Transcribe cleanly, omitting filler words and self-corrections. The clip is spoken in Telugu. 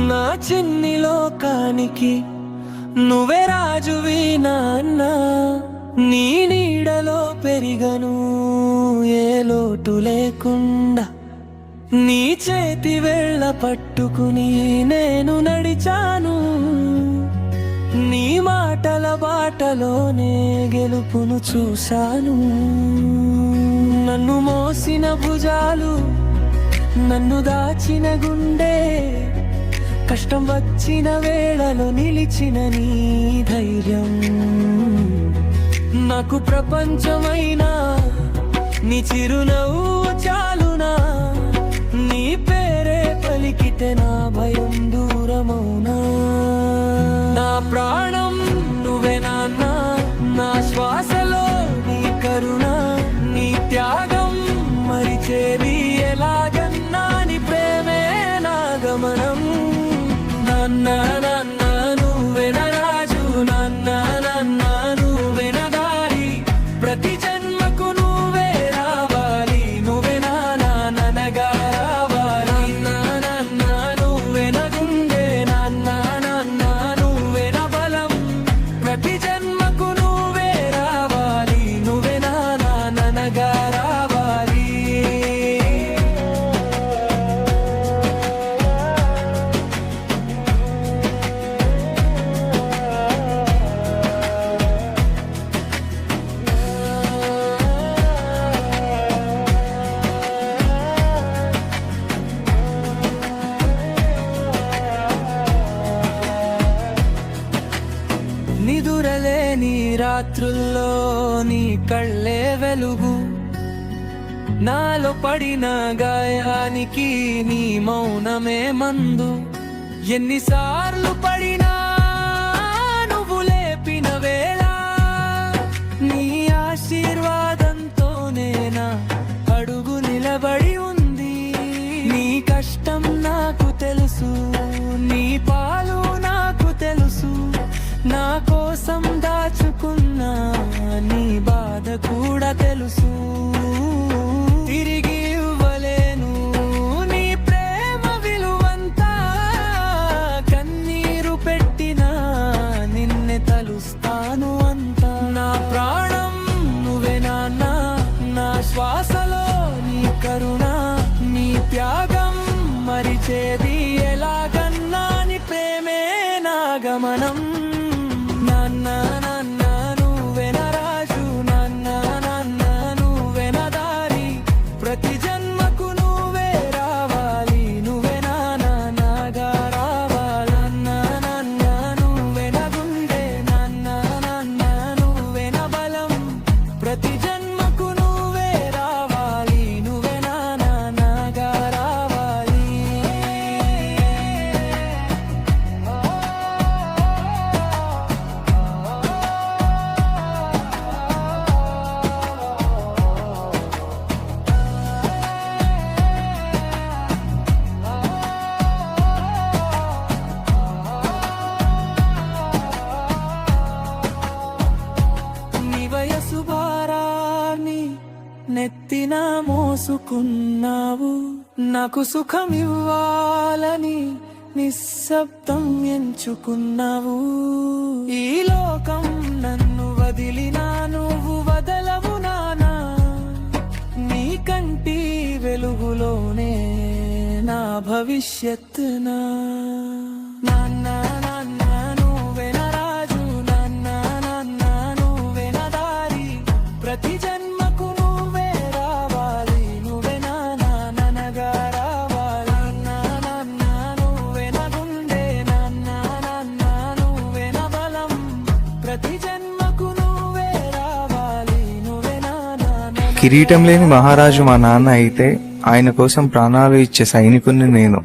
నా చిన్ని లోకానికి నువ్వే రాజువి నాన్న, నీ నీడలో పెరిగను ఏ లోటు లేకుండా, నీ చేతి వేళ్ళ పట్టుకుని నేను నడిచాను, నీ మాటల బాటలోనే గెలుపును చూశాను. నన్ను మోసిన భుజాలు, నన్ను దాచిన గుండె, కష్టం వచ్చిన వేళలో నిలిచిన నీ ధైర్యం, నాకు ప్రపంచమైనా నీ చిరునవ్వు చాలునా, నీ పేరే పలికితే నా భయం దూరమౌనా. నా ప్రాణం నువ్వే నాన్న, నా శ్వాసలో నీ కరుణ, నీ త్యాగం మరిచేది ఎలాగన్నా, నీ ప్రేమే నా గమనం. నాన్న నాన్న నువ్వే నా రాజు, నాన్న నాన్న నువ్వే నా దారి, ప్రతి జన్మకు నువ్వే రావాలి, నువ్వే నా నాన్నగా రావాలి. నాన్న నాన్న నువ్వే నా గుండె, నాన్న నాన్న నువ్వే నా బలం, ప్రతి జన్మకు నువ్వే రావాలి, నువ్వే నా నాన్నగా రావాలి. నిదురలేని రాత్రుల్లో నీ కళ్ళే వెలుగు, నాలో పడిన గాయానికి నీ మౌనమే మందు. ఎన్నిసార్లు పడినా నువ్వు లేపిన వేళ, నీ ఆశీర్వాదంతోనే నా అడుగు నిలబడి ఉంది. నీ కష్టం నాకు తెలుసు, నీ పాలు నాకు తెలుసు, నా కోసం దాచుకున్నా నీ బాధ కూడా తెలుసు. తిరిగి ఇవ్వలేను నీ ప్రేమ విలువంతా, కన్నీరు పెట్టినా నిన్నే తలుస్తాను అంతా. నా ప్రాణం నువ్వే నాన్న, నా శ్వాసలో నీ కరుణ, నీ త్యాగం మరిచేది ఎలాగన్నా, నీ ప్రేమే నా గమనం. నాన్న నాన్న నువ్వే నా రాజు, నాన్న నాన్న నువ్వే నా దారి, ప్రతి జన్మకు నువ్వే రావాలి, నువ్వే నా నాన్నగా రావాలి. నాన్న నాన్న నువ్వే నా గుండె, నాన్న నాన్న నువ్వే నా బలం, ప్రతి జన్మకు నువ్వే రావాలి, నువ్వే నా నాన్నగా రావాలి. నీ వయసు భారాన్ని నెత్తిన మోసుకున్నావు, నాకు సుఖం ఇవ్వాలని నిశ్శబ్దం ఎంచుకున్నావు. ఈ లోకం నన్ను వదిలినా నువ్వు వదలవు నానా, నీ కంటి వెలుగులోనే నా భవిష్యత్తునా. నాన్న నాన్న నువ్వే నా రాజు, నాన్న నాన్న నువ్వే నా దారి, ప్రతి జన్మకు నువ్వే రావాలి, నువ్వే నా నాన్నగా రావాలి. నాన్న నాన్న నువ్వే నా గుండె, నాన్న నాన్న నువ్వే నా బలం, ప్రతి జన్మకు నువ్వే రావాలి, నువ్వే నా నాన్న. కిరీటం లేని మహారాజు మా నాన్న అయితే, ఆయన కోసం ప్రాణాలు ఇచ్చే సైనికుణ్ణి నేను.